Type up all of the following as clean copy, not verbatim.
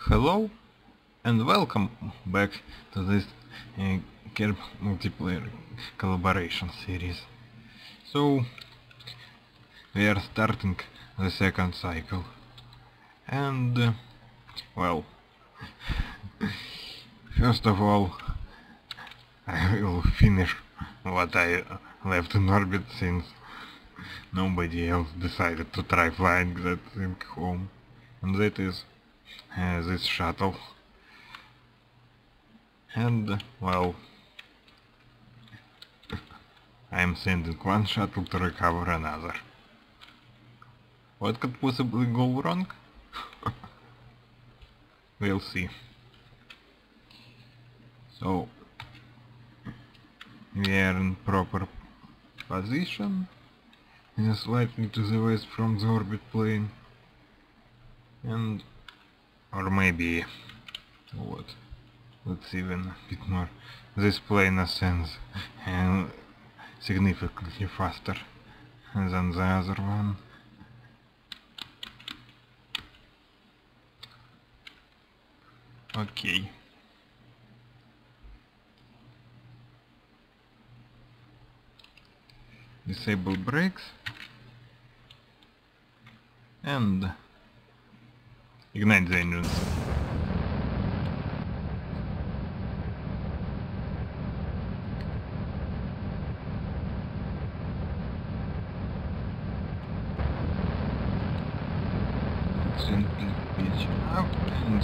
Hello and welcome back to this uh, Kerbal Multiplayer Collaboration series. So, we are starting the second cycle and, well, first of all, I will finish what I left in orbit since nobody else decided to try flying that thing home, and that is this shuttle. And, well, I'm sending one shuttle to recover another. What could possibly go wrong? We'll see. So, we are in proper position, slightly to the west from the orbit plane, and or maybe what? Let's even a bit more. This plane ascends significantly faster than the other one. Okay. Disable brakes and ignite the engines. Gently pitch up and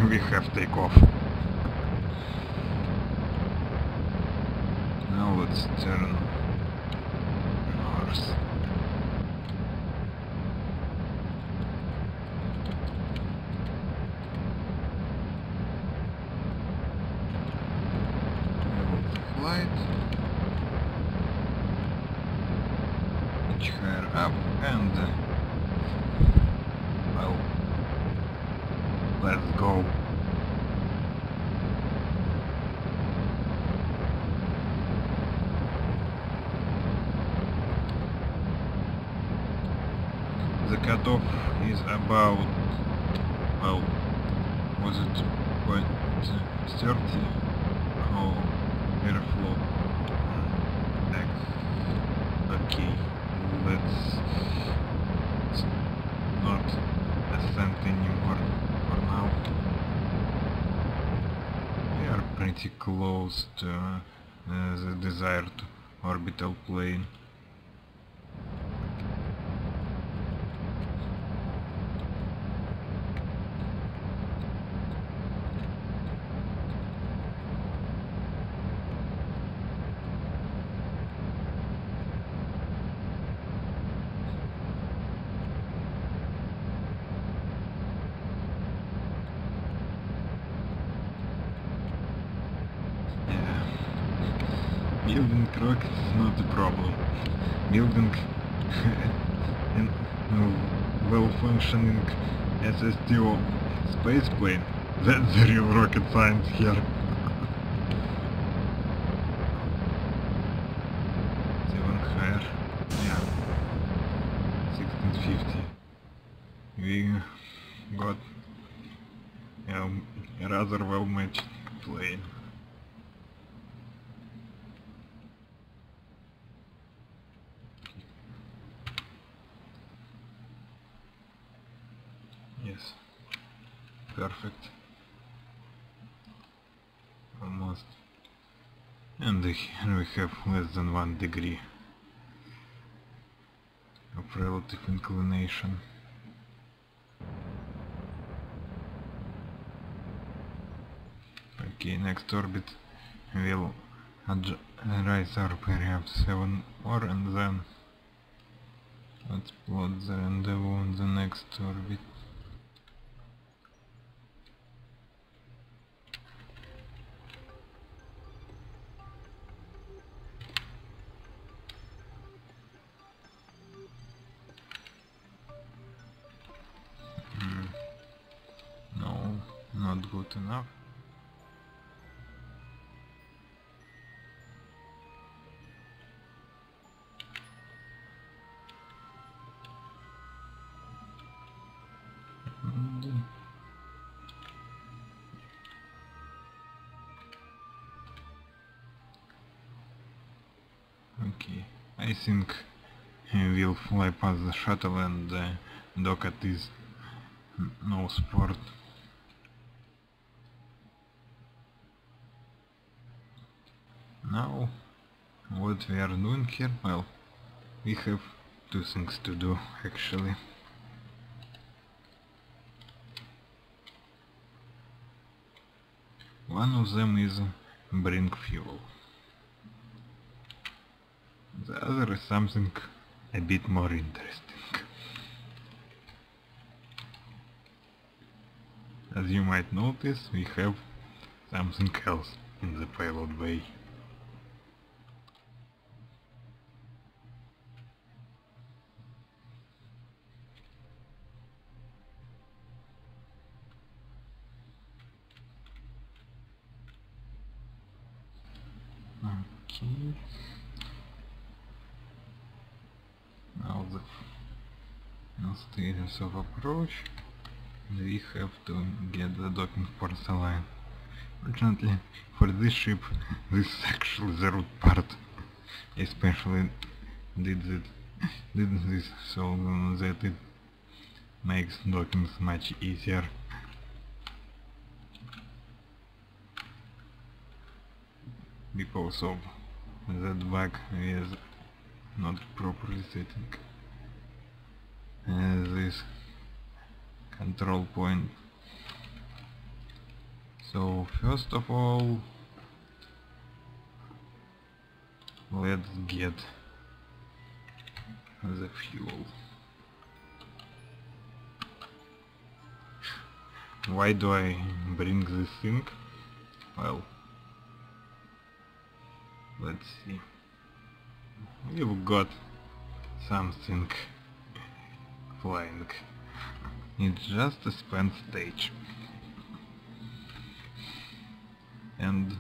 we have takeoff. Now let's turn north. Level the flight. Much higher up and well, let's go. The cutoff is about, well, was it point 30? Oh, airflow X. Okay, let's not ascend anymore for now. We are pretty close to the desired orbital plane. Building rockets is not a problem. Building a well-functioning SSTO spaceplane, that's the real rocket science here. 7 higher, yeah, 1650. We got a rather well-matched plane. Yes, perfect. Almost. And here we have less than 1 degree of relative inclination. Okay, next orbit will rise our perhaps 7 more, and then let's plot the rendezvous on the next orbit. No, not good enough. And I think we'll fly past the shuttle and dock at this no sport. Now, what we are doing here? Well, we have two things to do actually. One of them is bring fuel. The other is something a bit more interesting. As you might notice, we have something else in the payload bay. Okay. Now the stages of approach. We have to get the docking ports aligned. Fortunately for this ship, this is actually the root part. Especially did this so that it makes dockings much easier. Because of that bug is not properly setting this control point. So first of all, let's get the fuel. Why do I bring this thing? Well, let's see. We've got something flying. It's just a spent stage. And,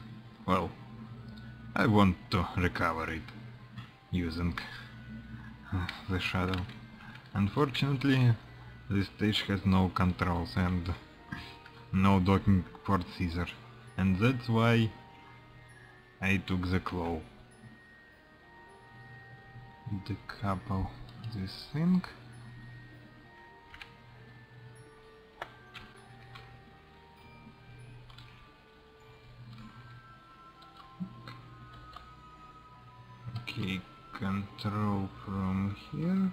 well, I want to recover it using the shuttle. Unfortunately, this stage has no controls and no docking ports either. And that's why I took the claw. Decouple this thing. Okay, control from here.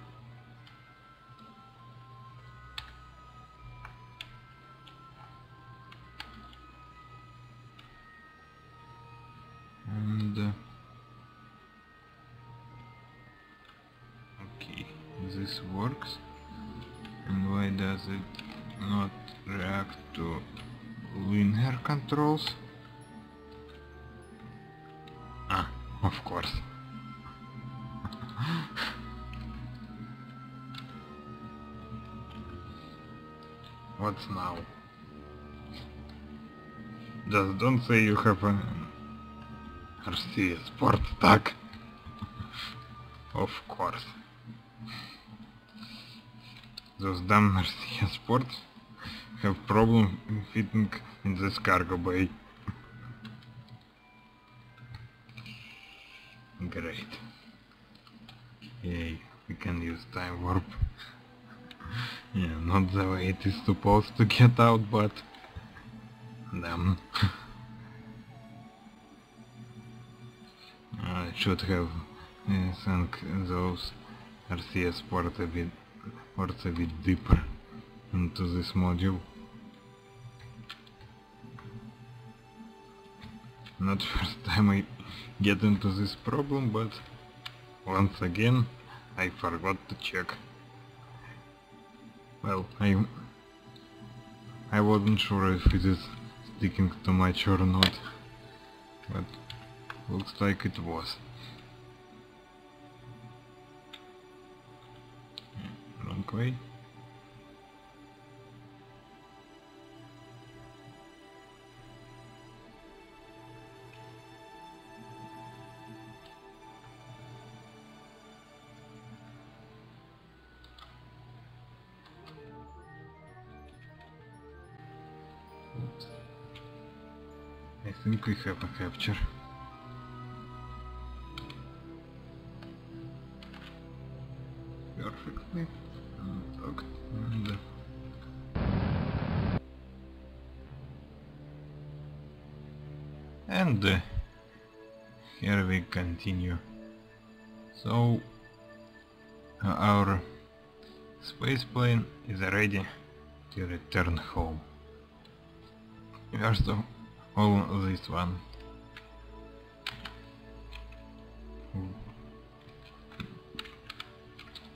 And okay, this works. And why does it not react to linear controls? Ah, of course. What's now? Just don't say you have an RC Sport tag. Of course. Those damn RC Sports have problem fitting in this cargo bay. Great. Yay, we can use time warp. Yeah, not the way it is supposed to get out, but damn. I should have sunk those RCS ports a bit deeper into this module. Not first time I get into this problem, but once again I forgot to check. Well, I wasn't sure if it is sticking too much or not, but looks like it was. Wrong way. I think we have a capture. And here we continue. So our spaceplane is ready to return home. First of all, this one.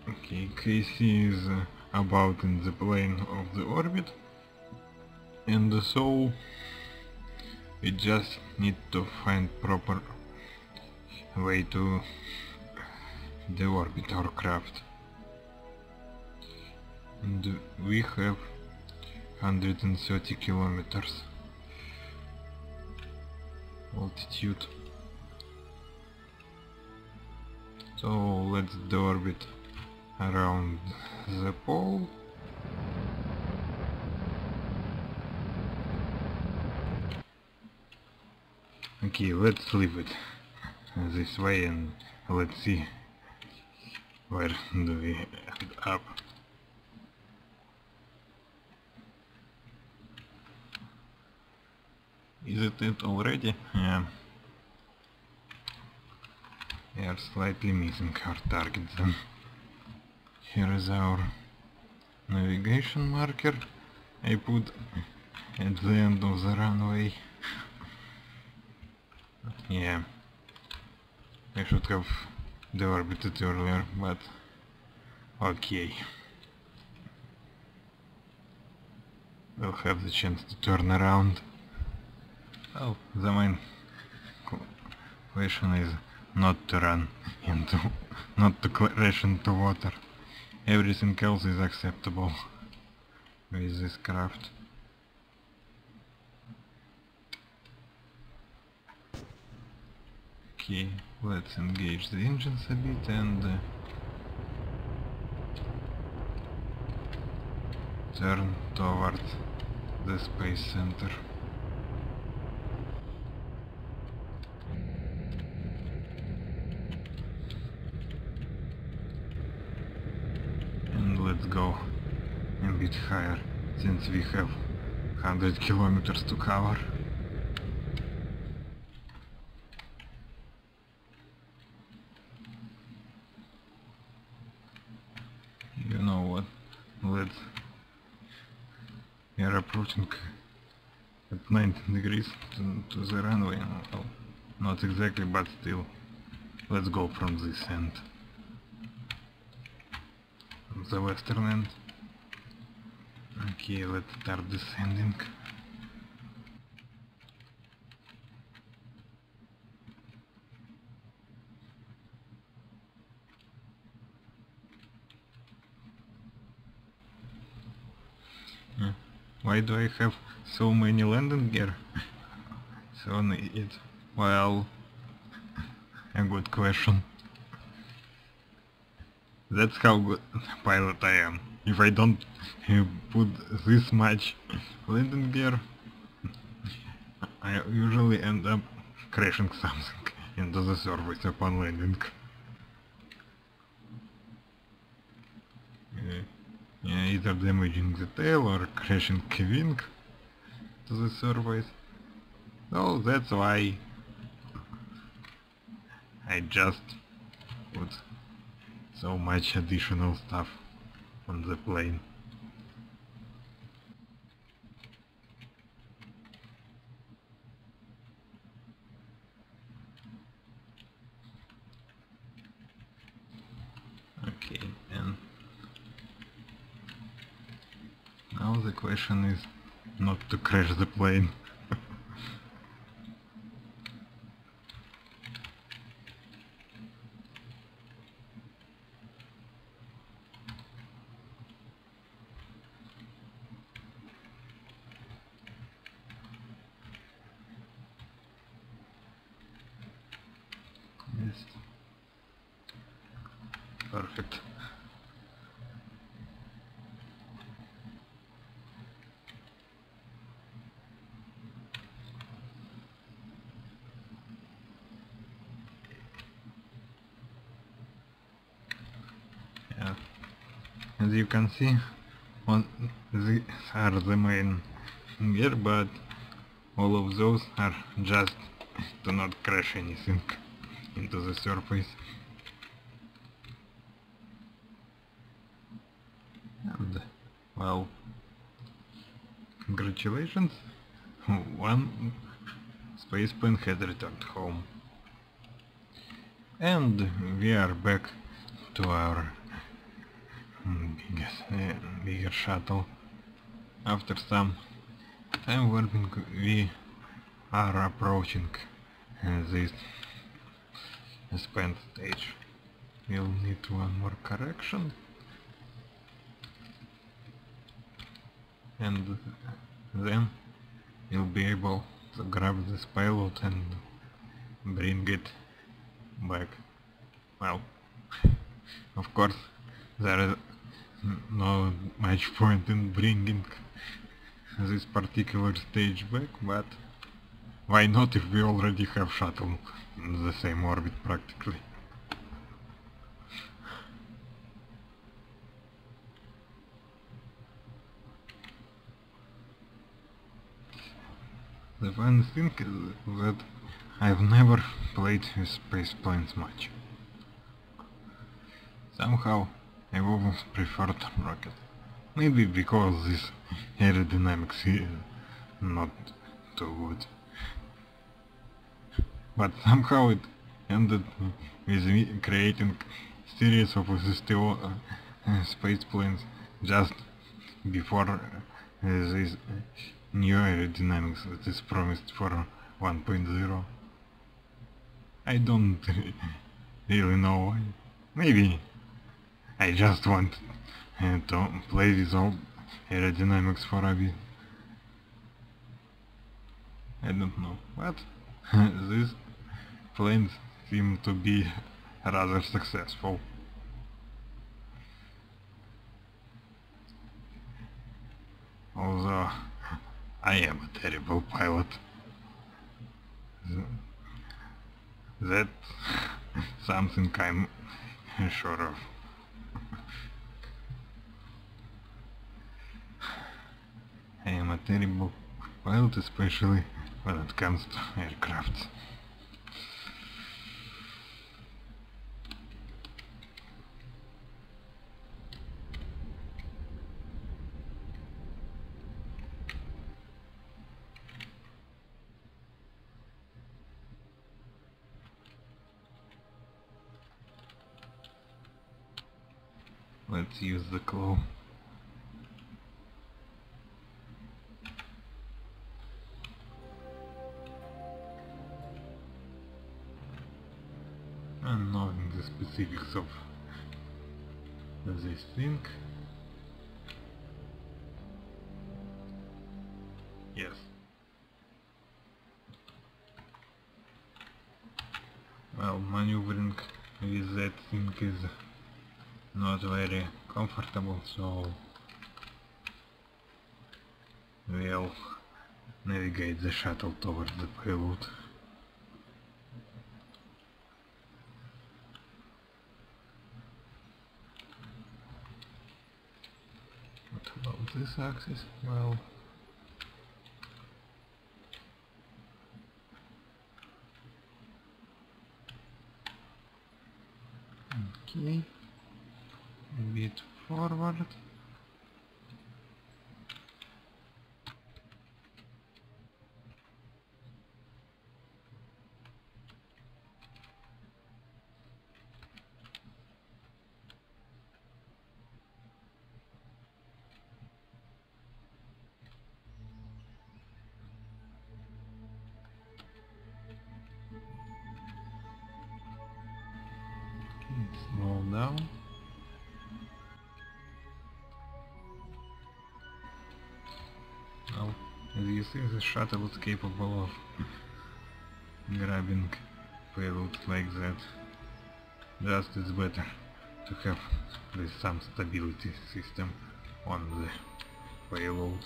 Okay, Casey is about in the plane of the orbit, and so we just need to find proper way to deorbit our craft. And we have 130 kilometers altitude. So let's deorbit around the pole. Okay, let's leave it this way and let's see where do we end up. Is it already? Yeah. We are slightly missing our target then. Here is our navigation marker I put at the end of the runway. Yeah, I should have deorbited earlier, but okay. We'll have the chance to turn around. Well, the main question is not to run into, not to crash into water. Everything else is acceptable with this craft. Okay, let's engage the engines a bit and turn towards the space center. And let's go a bit higher, since we have 100 kilometers to cover. You know what? We are approaching at 90 degrees to the runway. Well, not exactly, but still. Let's go from this end. From the western end. Okay, let's start descending. Why do I have so many landing gear? So needed. Well, a good question. That's how good pilot I am. If I don't put this much landing gear, I usually end up crashing something into the surface upon landing. Yeah, either damaging the tail or crashing a wing to the surface. So that's why I just put so much additional stuff on the plane. Okay, and now the question is not to crash the plane. Yes. Perfect. Yeah. As you can see, these are the main gear, but all of those are just to not crash anything into the surface. And, well, congratulations, one spaceplane has returned home. And we are back to our bigger shuttle. After some time warping, we are approaching this spent stage. We'll need one more correction, and then we'll be able to grab this payload and bring it back. Well, of course, there is no much point in bringing this particular stage back, but why not if we already have shuttle in the same orbit practically. The funny thing is that I've never played with spaceplanes much. Somehow I've always preferred rockets. Maybe because this aerodynamics is not too good. But somehow it ended with me creating series of still spaceplanes just before this new aerodynamics that is promised for 1.0. I don't really know why. Maybe I just want to play with all aerodynamics for a bit. I don't know, but these planes seem to be rather successful. Although I am a terrible pilot. That's something I'm sure of. I am a terrible pilot, especially when it comes to aircraft. Let's use the claw. And knowing the specifics of this thing. Yes. Well, maneuvering with that thing is not very comfortable, so we'll navigate the shuttle towards the payload. What about this axis? Well, okay, a bit forward. Slow down. Well, as you see, the shuttle is capable of grabbing payloads like that. Just it's better to have some stability system on the payload.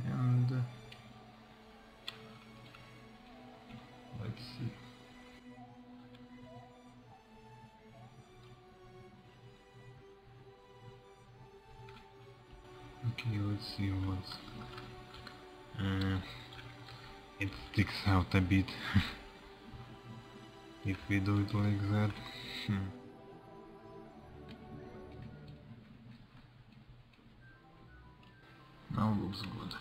And Okay, let's see what's... it sticks out a bit if we do it like that. Now looks good.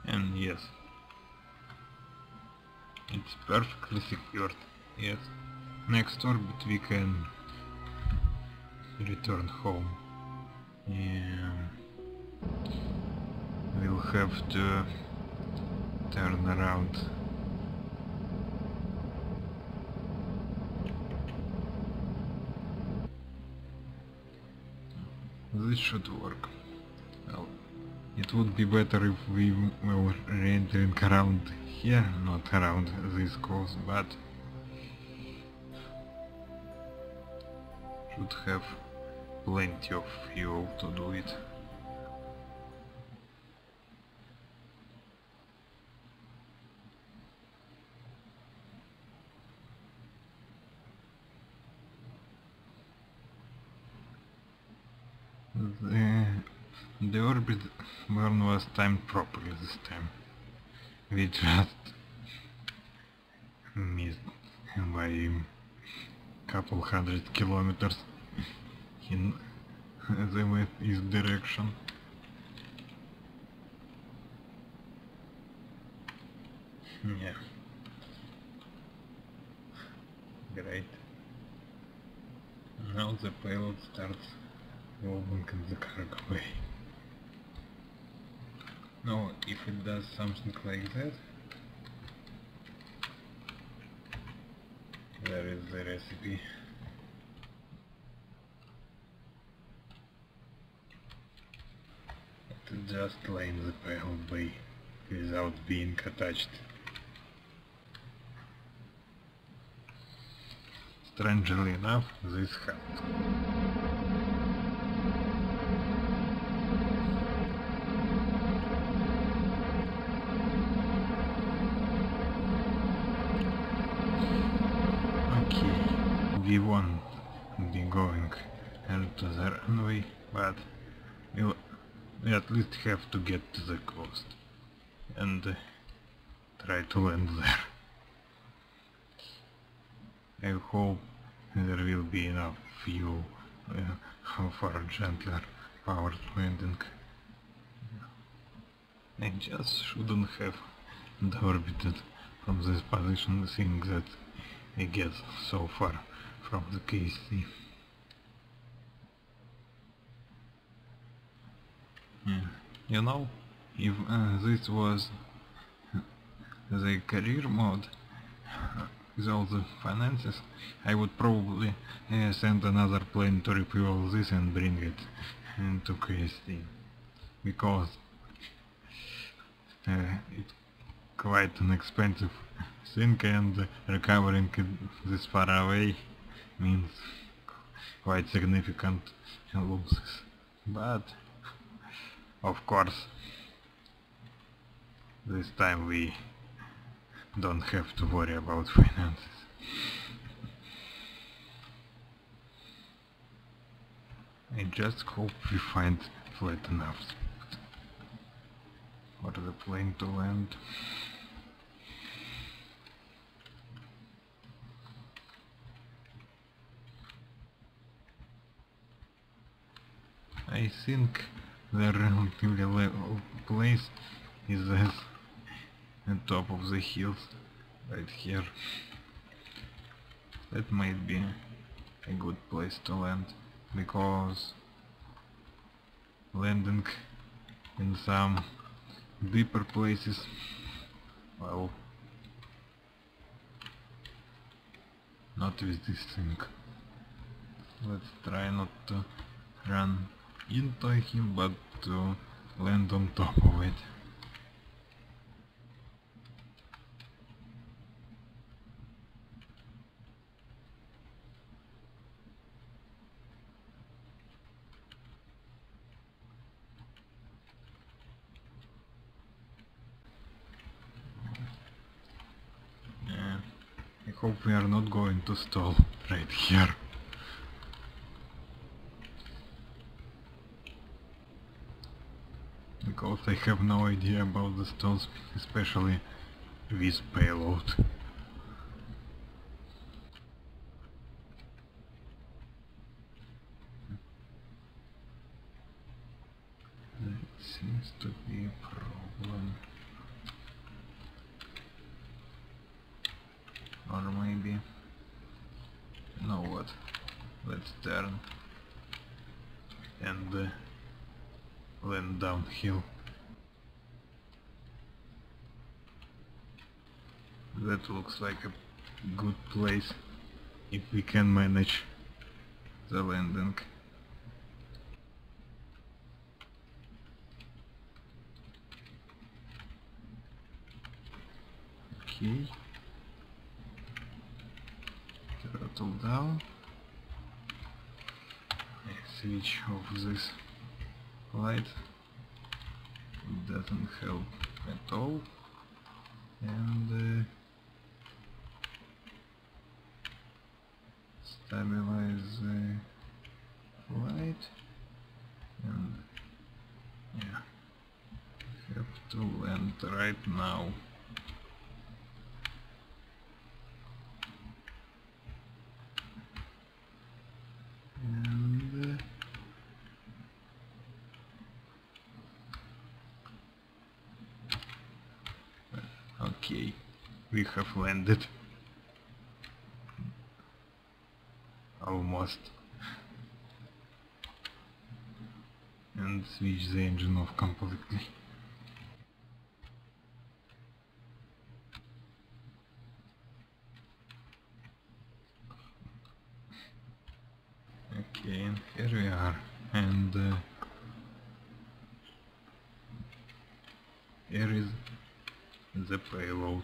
And yes, it's perfectly secured. Yes, next orbit we can return home. We'll have to turn around. This should work. Well, it would be better if we were re-entering around here, not around this course, but should have plenty of fuel to do it. The orbit burn was timed properly this time. We just missed by a couple 100 kilometers in the east direction. Yeah. Great. Now the payload starts moving in the cargo bay. Now, if it does something like that, there is the recipe. To just line the payload bay without being attached. Strangely enough, this happened. We won't be going into the runway, but we at least have to get to the coast and try to land there. I hope there will be enough fuel for a gentler powered landing. I just shouldn't have deorbited from this position, seeing that I get so far from the KC. You know, if this was the career mode with all the finances, I would probably send another plane to refuel this and bring it into KC, because it's quite an expensive thing, and recovering it this far away means quite significant losses. But of course, this time we don't have to worry about finances. I just hope we find flat enough spot for the plane to land. I think the relatively level place is at the top of the hills, right here. That might be a good place to land, because landing in some deeper places, well, not with this thing. Let's try not to run into him, but to land on top of it. I hope we are not going to stall right here. because I have no idea about the stones, especially with payload. That seems to be a problem. Or maybe... you know what? Let's turn and land downhill. That looks like a good place if we can manage the landing. Okay. Throttle down. Switch off this light. It doesn't help at all. And stabilize the light. And yeah, have to land right now. And okay, we have landed. Almost. And switch the engine off completely. Okay, and here we are. And here is the payload.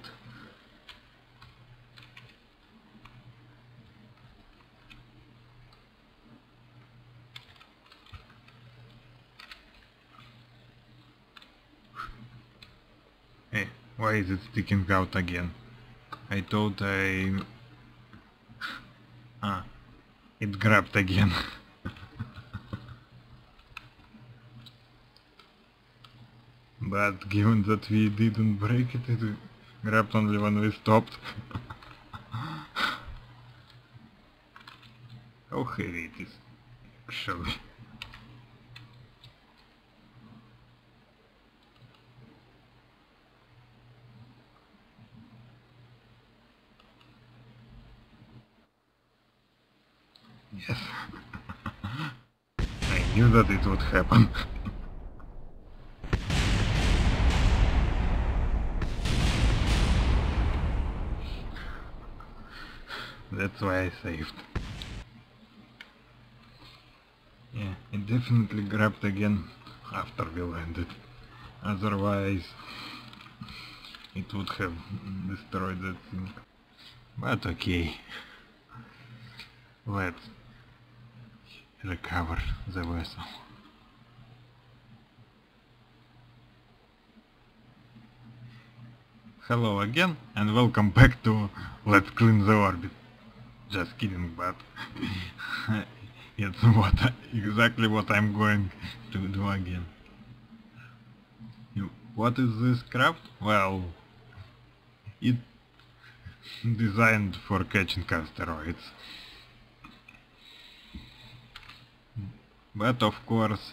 Hey, why is it sticking out again? I thought it grabbed again. But given that we didn't break it, it grabbed only when we stopped. How heavy it is, actually. Yes. I knew that it would happen. That's why I saved. Yeah, it definitely grabbed again after we landed. Otherwise, it would have destroyed that thing. But okay. Let's recover the vessel. Hello again and welcome back to Let's Clean the Orbit. Just kidding, but it's exactly what I'm going to do again. What is this craft? Well, it's designed for catching asteroids. But of course,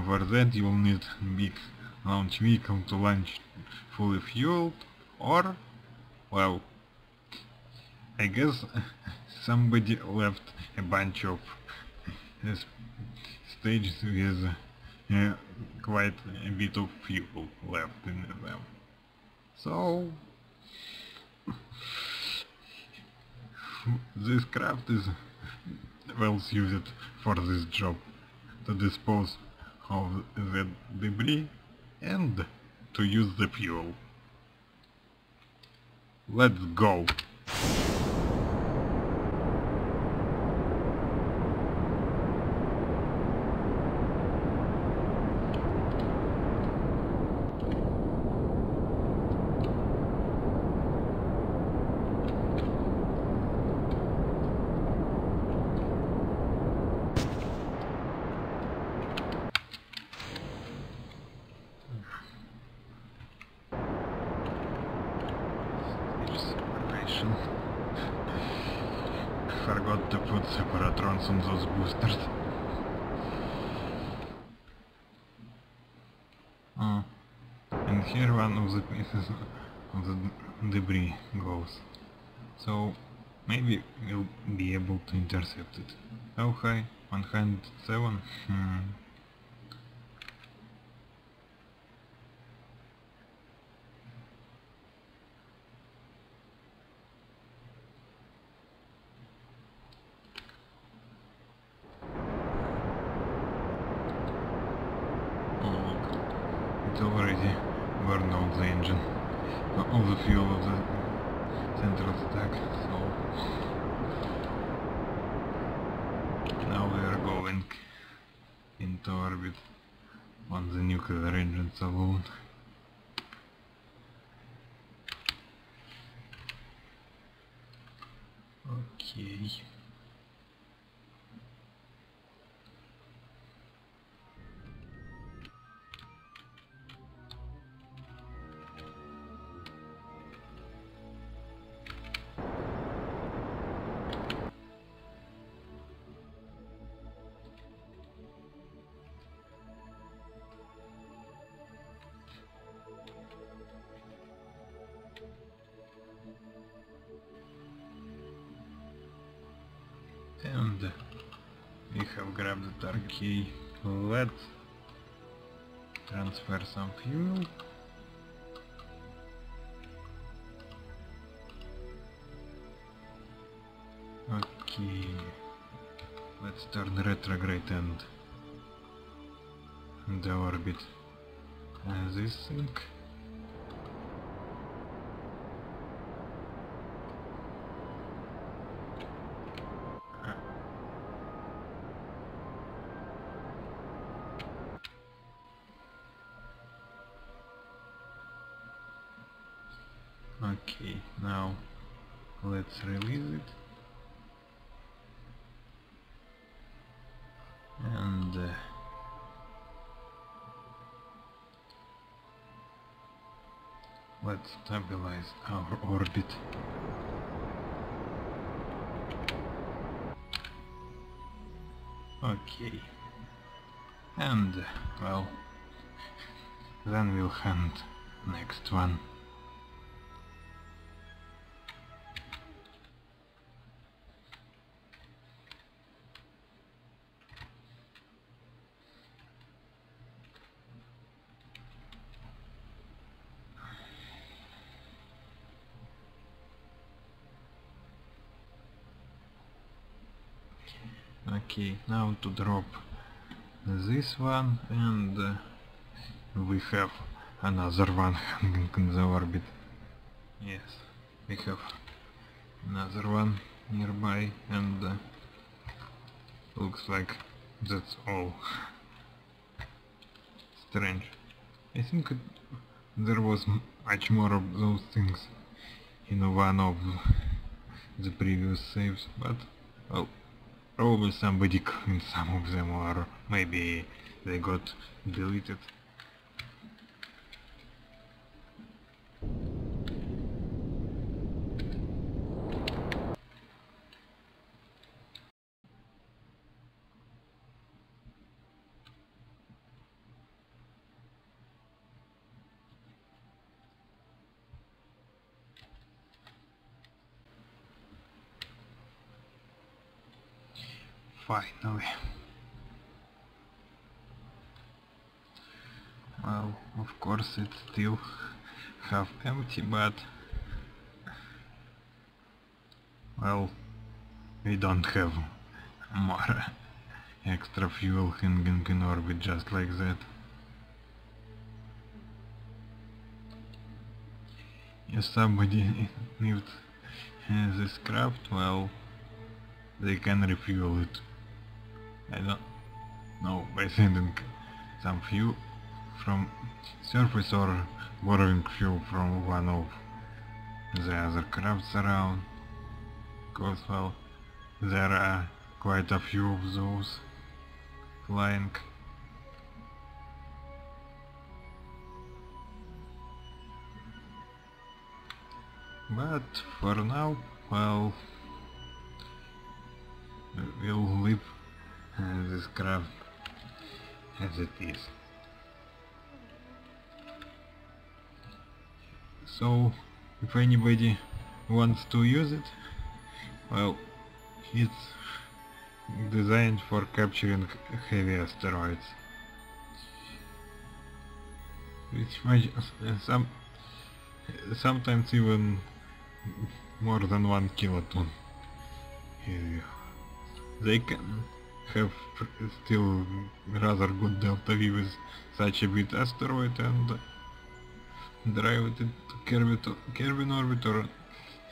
for that you'll need big launch vehicle to launch fully fueled, or, well, I guess somebody left a bunch of stages with quite a bit of fuel left in them. So this craft is well suited for this job, to dispose of the debris and to use the fuel. Let's go! put separatrons on those boosters. Oh. And here one of the pieces of the debris goes. So maybe we'll be able to intercept it. How high? 107? Oh look, it already burned out the engine. All the fuel of the central stack, so now we are going into orbit on the nuclear engines alone. Okay. And we have grabbed the target key. Let's transfer some fuel. Okay, let's turn retrograde and the orbit this thing. Okay, now let's release it. And let's stabilize our orbit. Okay. And, well, then we'll hunt next one. Okay, now to drop this one, and we have another one hanging in the orbit. Yes, we have another one nearby, and looks like that's all. Strange. I think there was much more of those things in one of the previous saves, but well, probably somebody cleaned some of them, or maybe they got deleted. Finally. Well, of course it's still half empty, but well, we don't have more extra fuel hanging in orbit just like that. If somebody needs this craft, well, they can refuel it. I don't know, by sending some fuel from surface or borrowing fuel from one of the other crafts around, because well, there are quite a few of those flying. But for now, well, will leave this craft as it is. So if anybody wants to use it, well, it's designed for capturing heavy asteroids, which might sometimes even more than 1 kiloton. They can have still rather good delta V with such a big asteroid and drive it into Kerbin orbit or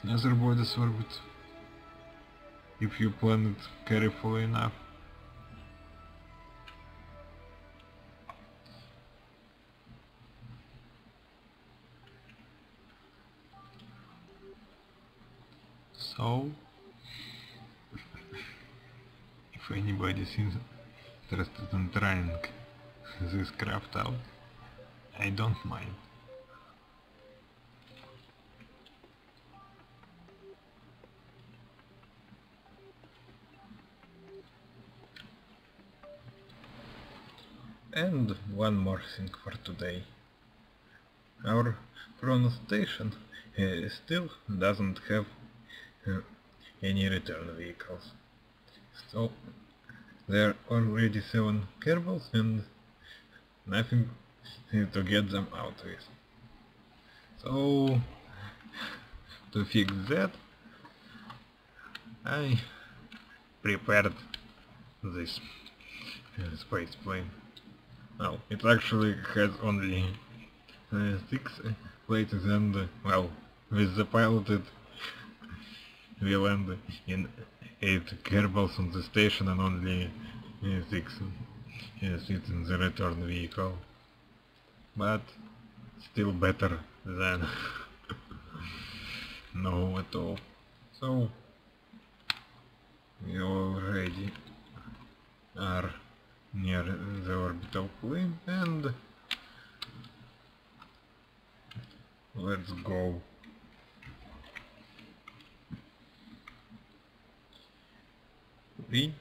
another body's orbit, if you plan it carefully enough. So, if anybody is interested in trying this craft out, I don't mind. And one more thing for today. Our chrono station still doesn't have any return vehicles. So there are already 7 Kerbals and nothing to get them out with. So to fix that, I prepared this space plane. Well, it actually has only 6 plates and, well, with the piloted we land in 8 Kerbals on the station and only 6 seats in the return vehicle. But still better than no at all. So we already are near the orbital plane and let's go. 3,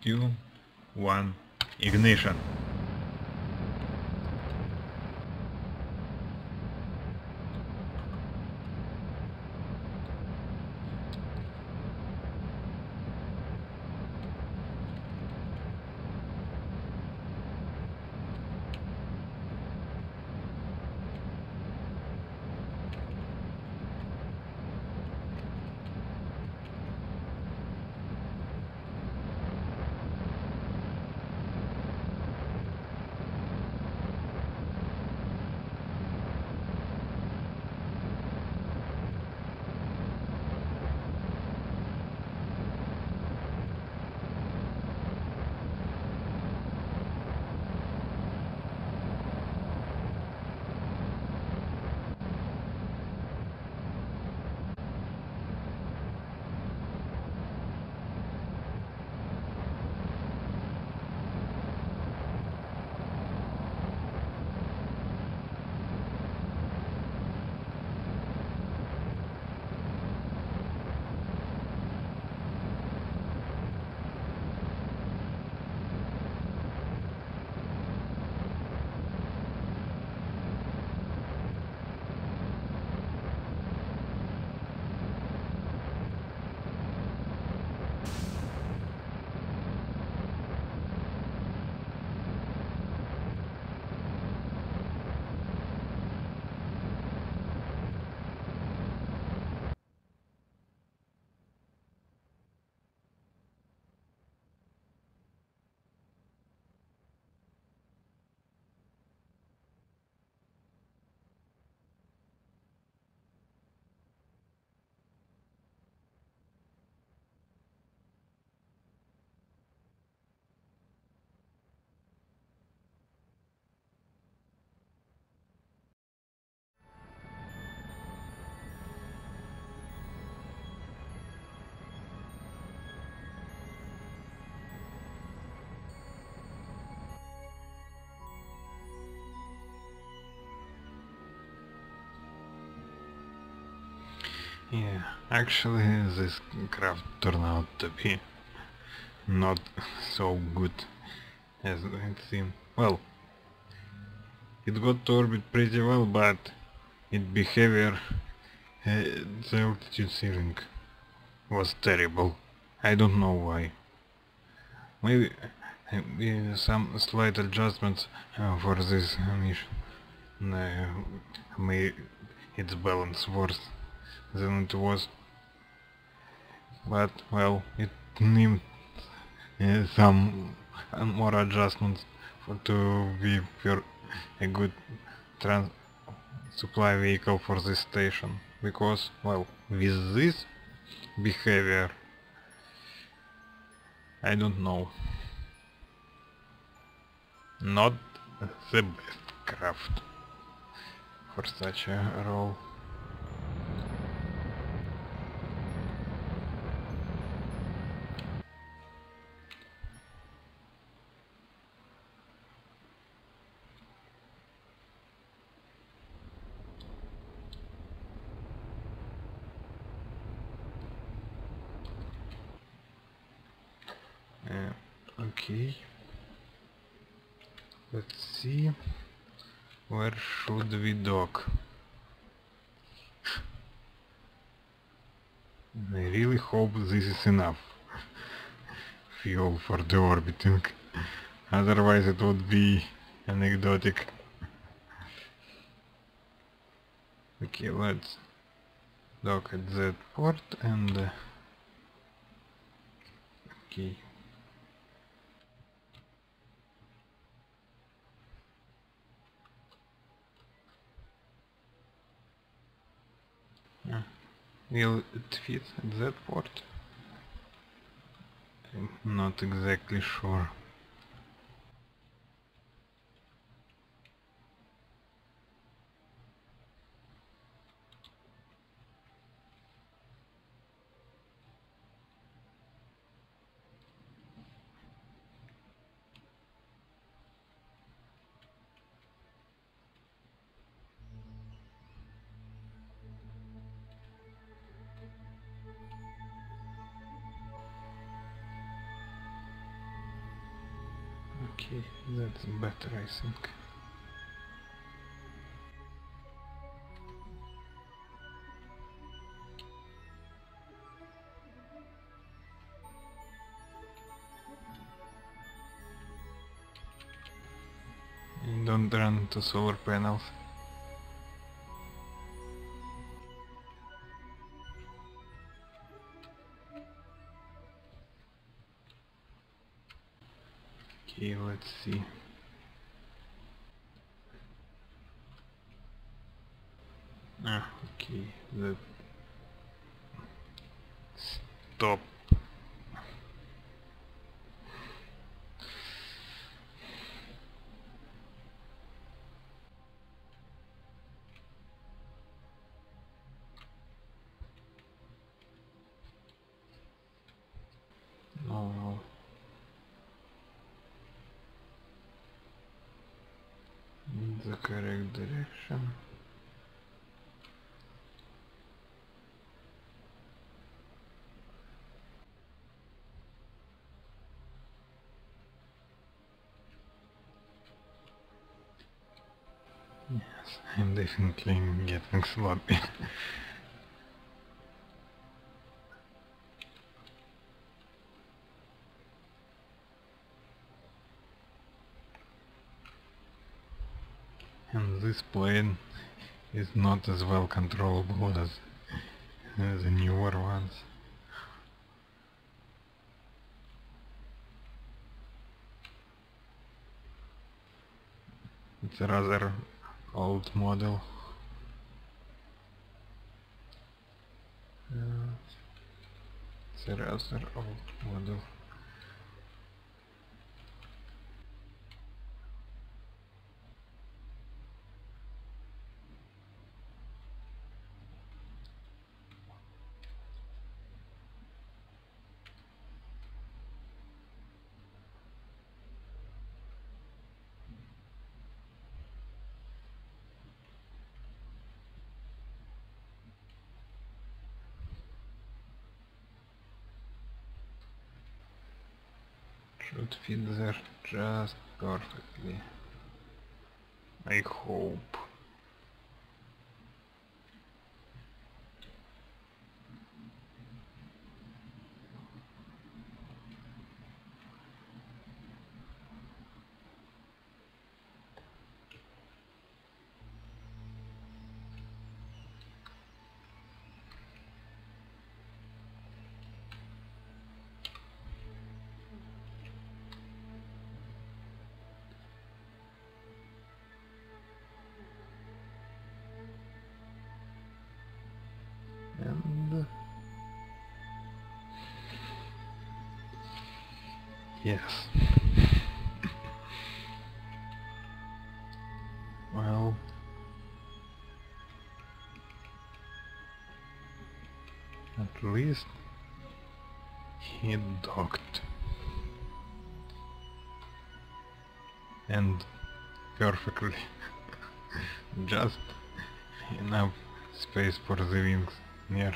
2, 1, ignition. Yeah, actually this craft turned out to be not so good as it seemed. Well, it got to orbit pretty well, but its behavior, the altitude ceiling was terrible. I don't know why. Maybe some slight adjustments for this mission made its balance worse than it was. But well, it needs some more adjustments to be a good supply vehicle for this station. Because, well, with this behavior, I don't know. Not the best craft for such a role. Okay. Let's see. Where should we dock? I really hope this is enough fuel for the orbiting. Otherwise it would be anecdotic. Okay, let's dock at that port and okay. Will it fit at that port? I'm not exactly sure. Okay, that's better, I think. And don't run into solar panels. Okay, let's see. Okay, that stop. No, in the correct direction. Yes, I'm definitely getting sloppy. And this plane is not as well controllable as the newer ones. It's a rather old model. It's a rather old model. should fit there just perfectly. I hope. And yes. Well, at least he docked. And perfectly. Just enough space for the wings near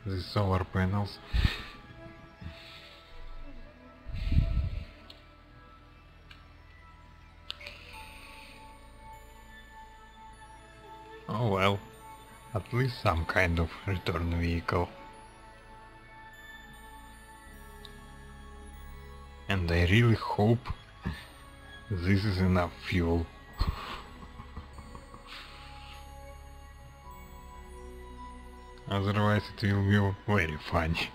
the solar panels. Oh well, at least some kind of return vehicle. And I really hope this is enough fuel. Otherwise it will be very funny.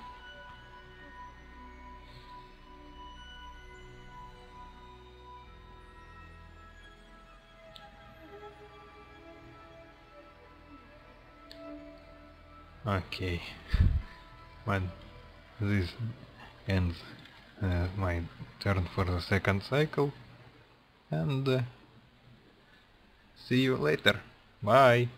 Okay, when this ends my turn for the second cycle, and see you later. Bye!